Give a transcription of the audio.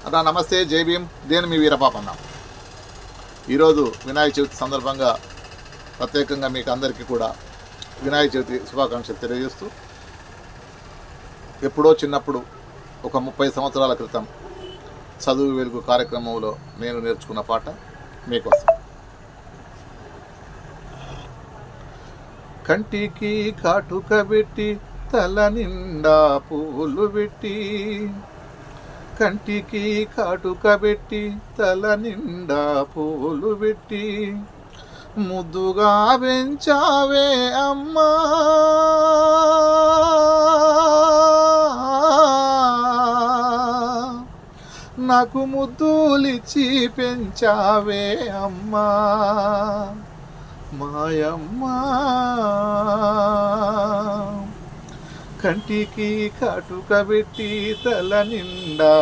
అన్నా నమస్తే, జై భీమ్. నేను మీ వీరపాపన్న. ఈరోజు వినాయక చవితి సందర్భంగా ప్రత్యేకంగా మీకు అందరికీ కూడా వినాయక చవితి శుభాకాంక్షలు తెలియజేస్తూ, ఎప్పుడో చిన్నప్పుడు ఒక 30 సంవత్సరాల క్రితం చదువు వెలుగు కార్యక్రమంలో నేను నేర్చుకున్న పాట మీకోసం. కంటికి కాటుక పెట్టి తల నిండా పూలు పెట్టి, కంటికి కాటుక పెట్టి తల నిండా పూలు పెట్టి, ముద్దుగా పెంచావే అమ్మా, నాకు ముద్దులిచ్చి పెంచావే అమ్మా మాయమ్మా. కంటికి కాటుక పెట్టి తల నిండా